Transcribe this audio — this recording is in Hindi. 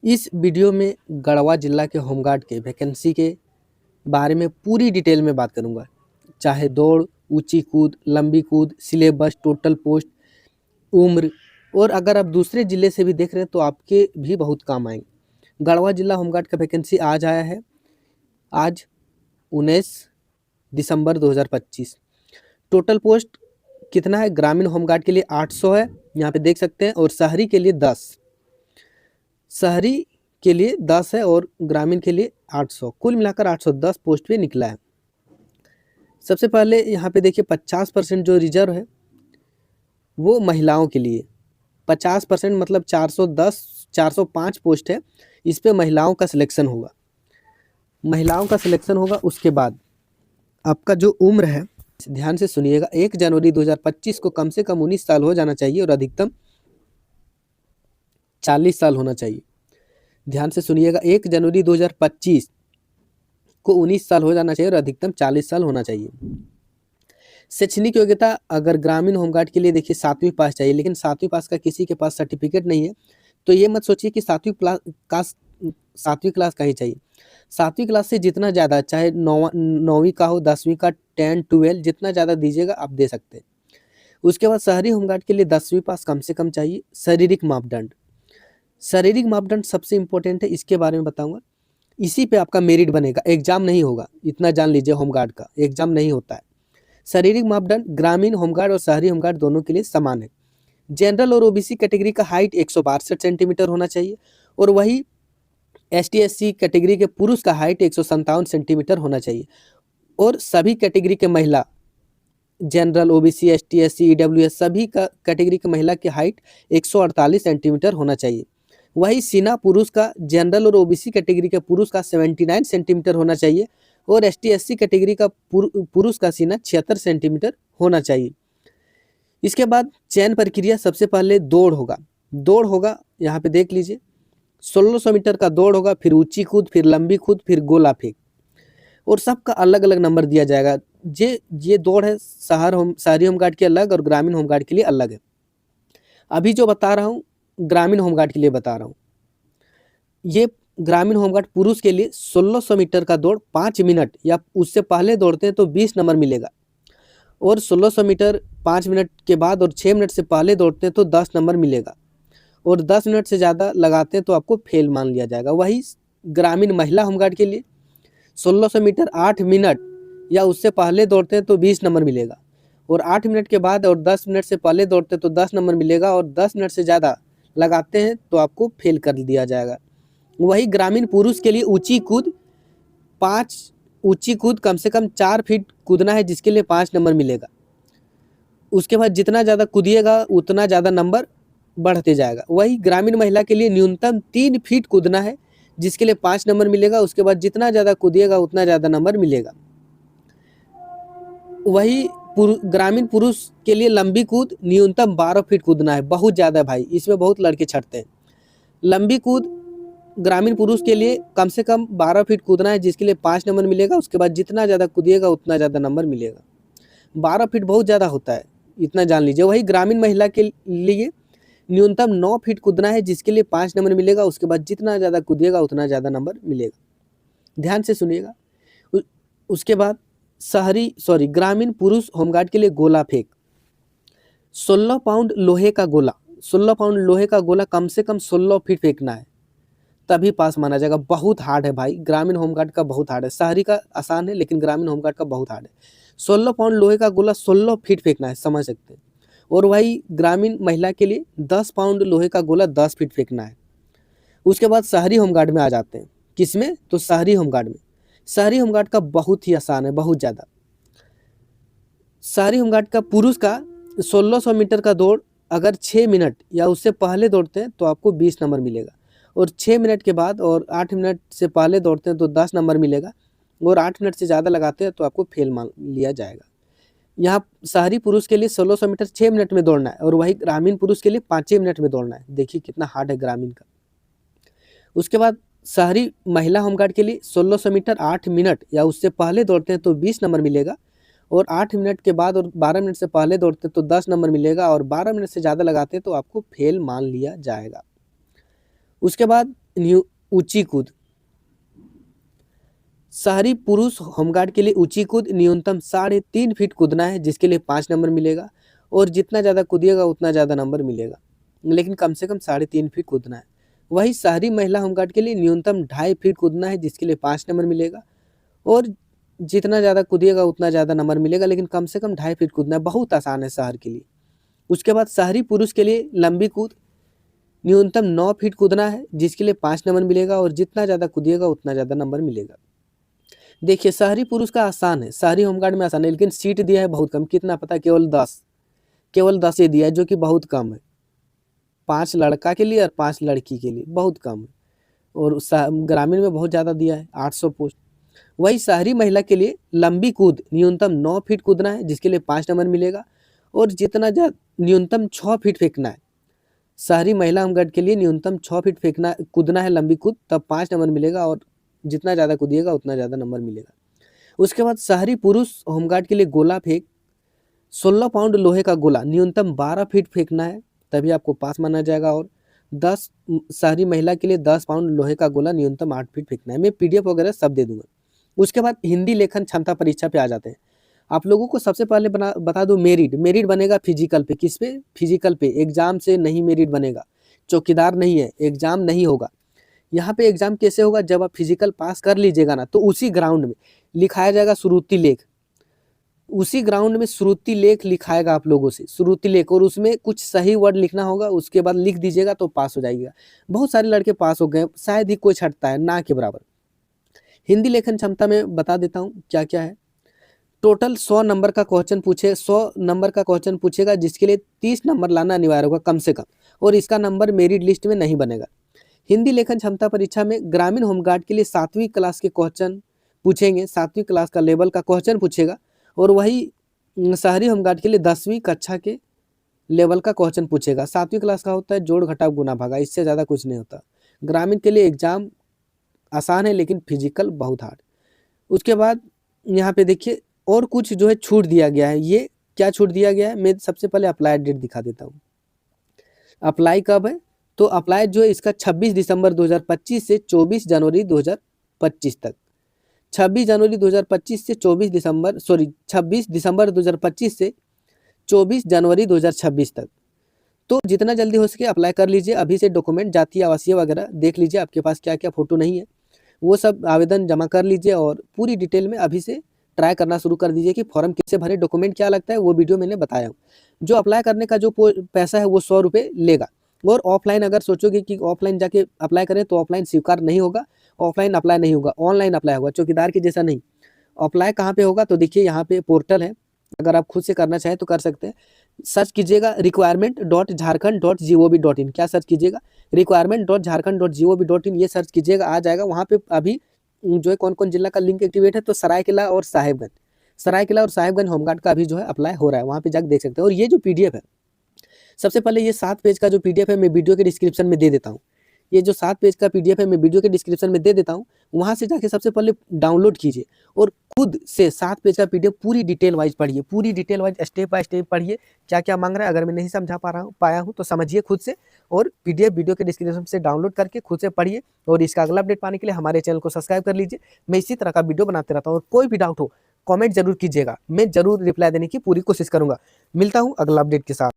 इस वीडियो में गढ़वा जिला के होमगार्ड के वैकेंसी के बारे में पूरी डिटेल में बात करूंगा। चाहे दौड़, ऊंची कूद, लंबी कूद, सिलेबस, टोटल पोस्ट, उम्र, और अगर आप दूसरे ज़िले से भी देख रहे हैं तो आपके भी बहुत काम आएंगे। गढ़वा जिला होमगार्ड का वैकेंसी आज आया है, आज 19 दिसंबर 2025। टोटल पोस्ट कितना है? ग्रामीण होमगार्ड के लिए 800 है, यहाँ पे देख सकते हैं, और शहरी के लिए 10। शहरी के लिए 10 है और ग्रामीण के लिए 800, कुल मिलाकर 810 पोस्ट पे निकला है। सबसे पहले यहाँ पे देखिए 50% जो रिजर्व है वो महिलाओं के लिए। 50% मतलब 405 पोस्ट है, इस पे महिलाओं का सिलेक्शन होगा। महिलाओं का सिलेक्शन होगा। उसके बाद आपका जो उम्र है, ध्यान से सुनिएगा, 1 जनवरी 2025 को कम से कम 19 साल हो जाना चाहिए और अधिकतम 40 साल होना चाहिए। ध्यान से सुनिएगा, 1 जनवरी 2025 को 19 साल हो जाना चाहिए और अधिकतम 40 साल होना चाहिए। शैक्षणिक योग्यता अगर ग्रामीण होमगार्ड के लिए देखिए 7वीं पास चाहिए, लेकिन 7वीं पास का किसी के पास सर्टिफिकेट नहीं है तो ये मत सोचिए कि 7वीं क्लास का ही चाहिए। 7वीं क्लास से जितना ज़्यादा, चाहे 9वीं का हो, 10वीं का, 10, 12, जितना ज़्यादा दीजिएगा आप दे सकते हैं। उसके बाद शहरी होमगार्ड के लिए 10वीं पास कम से कम चाहिए। शारीरिक मापदंड, शारीरिक मापदंड सबसे इंपॉर्टेंट है, इसके बारे में बताऊंगा। इसी पे आपका मेरिट बनेगा, एग्जाम नहीं होगा, इतना जान लीजिए। होमगार्ड का एग्जाम नहीं होता है। शारीरिक मापदंड ग्रामीण होमगार्ड और शहरी होमगार्ड दोनों के लिए समान है। जनरल और ओबीसी कैटेगरी का हाइट 162 सेंटीमीटर होना चाहिए, और वही ST/SC कैटेगरी के पुरुष का हाइट 157 सेंटीमीटर होना चाहिए, और सभी कैटेगरी के महिला, जनरल, ओबीसी, ST/SC, EWS सभी का कैटेगरी के महिला की हाइट 148 सेंटीमीटर होना चाहिए। वही सीना पुरुष का, जनरल और ओबीसी कैटेगरी के पुरुष का 79 सेंटीमीटर होना चाहिए, और ST/SC कैटेगरी का पुरुष का सीना 76 सेंटीमीटर होना चाहिए। इसके बाद चयन प्रक्रिया, सबसे पहले दौड़ होगा, यहाँ पे देख लीजिए 1600 मीटर का दौड़ होगा, फिर ऊंची कूद, फिर लंबी कूद, फिर गोला फेंक, और सबका अलग अलग नंबर दिया जाएगा। ये दौड़ है शहरी होमगार्ड के अलग और ग्रामीण होमगार्ड के लिए अलग है। अभी जो बता रहा हूँ ग्रामीण होमगार्ड के लिए बता रहा हूँ। ये ग्रामीण होमगार्ड पुरुष के लिए 1600 मीटर का दौड़ 5 मिनट या उससे पहले दौड़ते हैं तो 20 नंबर मिलेगा, और 1600 मीटर 5 मिनट के बाद और 6 मिनट से पहले दौड़ते हैं तो 10 नंबर मिलेगा, और 10 मिनट से ज़्यादा लगाते हैं तो आपको फेल मान लिया जाएगा। वही ग्रामीण महिला होमगार्ड के लिए 1600 मीटर 8 मिनट या उससे पहले दौड़ते हैं तो 20 नंबर मिलेगा, और 8 मिनट के बाद और 10 मिनट से पहले दौड़ते हैं तो 10 नंबर मिलेगा, और 10 मिनट से ज़्यादा लगाते हैं तो आपको फेल कर दिया जाएगा। वही ग्रामीण पुरुष के लिए ऊंची कूद कम से कम 4 फीट कूदना है, जिसके लिए 5 नंबर मिलेगा। उसके बाद जितना ज़्यादा कूदिएगा उतना ज़्यादा नंबर बढ़ते जाएगा। वही ग्रामीण महिला के लिए न्यूनतम 3 फीट कूदना है, जिसके लिए 5 नंबर मिलेगा। उसके बाद जितना ज़्यादा कूदिएगा उतना ज़्यादा नंबर मिलेगा। वही ग्रामीण पुरुष के लिए लंबी कूद न्यूनतम 12 फीट कूदना है, बहुत ज़्यादा भाई, इसमें बहुत लड़के छटते हैं। लंबी कूद ग्रामीण पुरुष के लिए कम से कम 12 फीट कूदना है, जिसके लिए 5 नंबर मिलेगा। उसके बाद जितना ज़्यादा कूदिएगा उतना ज़्यादा नंबर मिलेगा। 12 फीट बहुत ज़्यादा होता है, इतना जान लीजिए। वही ग्रामीण महिला के लिए न्यूनतम 9 फीट कूदना है, जिसके लिए 5 नंबर मिलेगा। उसके बाद जितना ज़्यादा कूदिएगा उतना ज़्यादा नंबर मिलेगा। ध्यान से सुनिएगा। उसके बाद ग्रामीण पुरुष होमगार्ड के लिए गोला फेंक, 16 पाउंड लोहे का गोला, 16 पाउंड लोहे का गोला कम से कम 16 फीट फेंकना है, तभी पास माना जाएगा। बहुत हार्ड है भाई, ग्रामीण होमगार्ड का बहुत हार्ड है। शहरी का आसान है, लेकिन ग्रामीण होमगार्ड का बहुत हार्ड है। 16 पाउंड लोहे का गोला 16 फीट फेंकना है, समझ सकते हैं। और वही ग्रामीण महिला के लिए 10 पाउंड लोहे का गोला 10 फीट फेंकना है। उसके बाद शहरी होमगार्ड में आ जाते हैं। किसमें? तो शहरी होमगार्ड में। शहरी होमगार्ड का बहुत ही आसान है, बहुत ज़्यादा। शहरी होमगार्ड का पुरुष का 1600 मीटर का दौड़ अगर 6 मिनट या उससे पहले दौड़ते हैं तो आपको 20 नंबर मिलेगा, और 6 मिनट के बाद और 8 मिनट से पहले दौड़ते हैं तो 10 नंबर मिलेगा, और 8 मिनट से ज़्यादा लगाते हैं तो आपको फेल मान लिया जाएगा। यहाँ शहरी पुरुष के लिए 1600 मीटर 6 मिनट में दौड़ना है, और वही ग्रामीण पुरुष के लिए 5 मिनट में दौड़ना है। देखिए कितना हार्ड है ग्रामीण का। उसके बाद शहरी महिला होमगार्ड के लिए 1600 मीटर 8 मिनट या उससे पहले दौड़ते हैं तो 20 नंबर मिलेगा, और 8 मिनट के बाद और 12 मिनट से पहले दौड़ते हैं तो 10 नंबर मिलेगा, और 12 मिनट से ज़्यादा लगाते हैं तो आपको फेल मान लिया जाएगा। उसके बाद ऊंची कूद। शहरी पुरुष होमगार्ड के लिए ऊंची कूद न्यूनतम 3.5 फीट कूदना है, जिसके लिए 5 नंबर मिलेगा, और जितना ज़्यादा कूदिएगा उतना ज़्यादा नंबर मिलेगा, लेकिन कम से कम 3.5 फीट कूदना है। वही शहरी महिला होमगार्ड के लिए न्यूनतम 2.5 फीट कूदना है, जिसके लिए 5 नंबर मिलेगा, और जितना ज़्यादा कूदिएगा उतना ज़्यादा नंबर मिलेगा, लेकिन कम से कम 2.5 फीट कूदना है। बहुत आसान है शहर के लिए। उसके बाद शहरी पुरुष के लिए लंबी कूद न्यूनतम 9 फीट कूदना है, जिसके लिए 5 नंबर मिलेगा, और जितना ज़्यादा कूदिएगा उतना ज़्यादा नंबर मिलेगा। देखिए शहरी पुरुष का आसान है, शहरी होमगार्ड में आसान है, लेकिन सीट दिया है बहुत कम। कितना पता है? केवल 10 ही दिया है, जो कि बहुत कम है। 5 लड़का के लिए और 5 लड़की के लिए, बहुत कम है। और ग्रामीण में बहुत ज़्यादा दिया है, 800 पोस्ट। वही शहरी महिला के लिए लंबी कूद न्यूनतम 9 फीट कूदना है, जिसके लिए 5 नंबर मिलेगा, और जितना न्यूनतम 6 फीट फेंकना है। शहरी महिला होमगार्ड के लिए न्यूनतम 6 फीट कूदना है लंबी कूद, तब 5 नंबर मिलेगा, और जितना ज़्यादा कूदिएगा उतना ज़्यादा नंबर मिलेगा। उसके बाद शहरी पुरुष होमगार्ड के लिए गोला फेंक 16 पाउंड लोहे का गोला न्यूनतम 12 फीट फेंकना है, तभी आपको पास माना जाएगा। और 10 शहरी महिला के लिए 10 पाउंड लोहे का गोला न्यूनतम 8 फीट फेंकना है। मैं PDF वगैरह सब दे दूंगा। उसके बाद हिंदी लेखन क्षमता परीक्षा पे आ जाते हैं। आप लोगों को सबसे पहले बता दूं, मेरिट बनेगा फिजिकल पे। किस पे? फिजिकल पे। एग्जाम से नहीं मेरिट बनेगा, चौकीदार नहीं है, एग्जाम नहीं होगा। यहाँ पे एग्जाम कैसे होगा? जब आप फिजिकल पास कर लीजिएगा ना, तो उसी ग्राउंड में लिखाया जाएगा श्रुति लेख। उसी ग्राउंड में श्रुति लेख लिखाएगा आप लोगों से, श्रुति लेख, और उसमें कुछ सही वर्ड लिखना होगा। उसके बाद लिख दीजिएगा तो पास हो जाएगा। बहुत सारे लड़के पास हो गए, शायद ही कोई छटता है, ना के बराबर। हिंदी लेखन क्षमता में बता देता हूँ क्या क्या है। टोटल 100 नंबर का क्वेश्चन 100 नंबर का क्वेश्चन पूछेगा, जिसके लिए 30 नंबर लाना अनिवार्य होगा कम से कम, और इसका नंबर मेरिट लिस्ट में नहीं बनेगा। हिंदी लेखन क्षमता परीक्षा में ग्रामीण होमगार्ड के लिए 7वीं क्लास के क्वेश्चन पूछेंगे, 7वीं क्लास का लेवल का क्वेश्चन पूछेगा, और वही शहरी होमगार्ड के लिए 10वीं कक्षा के लेवल का क्वेश्चन पूछेगा। 7वीं क्लास का होता है जोड़ घटाव गुना भागा, इससे ज़्यादा कुछ नहीं होता। ग्रामीण के लिए एग्जाम आसान है, लेकिन फिजिकल बहुत हार्ड। उसके बाद यहाँ पे देखिए और कुछ जो है छूट दिया गया है। ये क्या छूट दिया गया है? मैं सबसे पहले अप्लाई डेट दिखा देता हूँ। अप्लाई कब है? तो अप्लाई जो है इसका 26 दिसंबर 2025 से 24 जनवरी 2025 तक। 26 जनवरी 2025 से 26 दिसंबर 2025 से 24 जनवरी 2026 तक। तो जितना जल्दी हो सके अप्लाई कर लीजिए। अभी से डॉक्यूमेंट, जातीय आवासीय वगैरह देख लीजिए, आपके पास क्या क्या फ़ोटो नहीं है, वो सब आवेदन जमा कर लीजिए, और पूरी डिटेल में अभी से ट्राई करना शुरू कर दीजिए कि फॉर्म कैसे भरे, डॉक्यूमेंट क्या लगता है, वो वीडियो मैंने बताया हूँ। जो अप्लाई करने का जो पैसा है वो 100 रुपये लेगा। और ऑफलाइन अगर सोचोगे कि ऑफलाइन जाके अप्लाई करें, तो ऑफलाइन स्वीकार नहीं होगा, ऑफलाइन अप्लाई नहीं होगा, ऑनलाइन अप्लाई होगा, चौकीदार के जैसा नहीं। अप्लाई कहाँ पे होगा? तो देखिए यहाँ पे पोर्टल है, अगर आप खुद से करना चाहें तो कर सकते हैं। सर्च कीजिएगा requirement.jharkhand.gov.in। क्या सर्च कीजिएगा? requirement.jharkhand.gov.in। ये सर्च कीजिएगा, आ जाएगा। वहाँ पे अभी जो है कौन कौन जिला का लिंक एक्टिवेट है, तो सरायकेला और साहेबगंज होमगार्ड का अभी जो है अप्लाई हो रहा है, वहाँ पे जाकर देख सकते हैं। और ये जो PDF है, सबसे पहले ये 7 पेज का जो PDF है मैं वीडियो के डिस्क्रिप्शन में दे देता हूँ। ये जो 7 पेज का PDF है मैं वीडियो के डिस्क्रिप्शन में दे देता हूँ, वहाँ से जाके सबसे पहले डाउनलोड कीजिए और खुद से 7 पेज का PDF पूरी डिटेल वाइज पढ़िए, पूरी detail wise step by step पढ़िए क्या क्या मांग रहा है। अगर मैं नहीं समझा पाया हूँ तो समझिए खुद से, और PDF वीडियो के डिस्क्रिप्शन से डाउनलोड करके खुद से पढ़िए। और इसका अगला अपडेट पाने के लिए हमारे चैनल को सब्सक्राइब कर लीजिए। मैं इसी तरह का वीडियो बनाते रहता हूँ, और कोई भी डाउट हो कॉमेंट जरूर कीजिएगा, मैं जरूर रिप्लाई देने की पूरी कोशिश करूँगा। मिलता हूँ अगला अपडेट के साथ।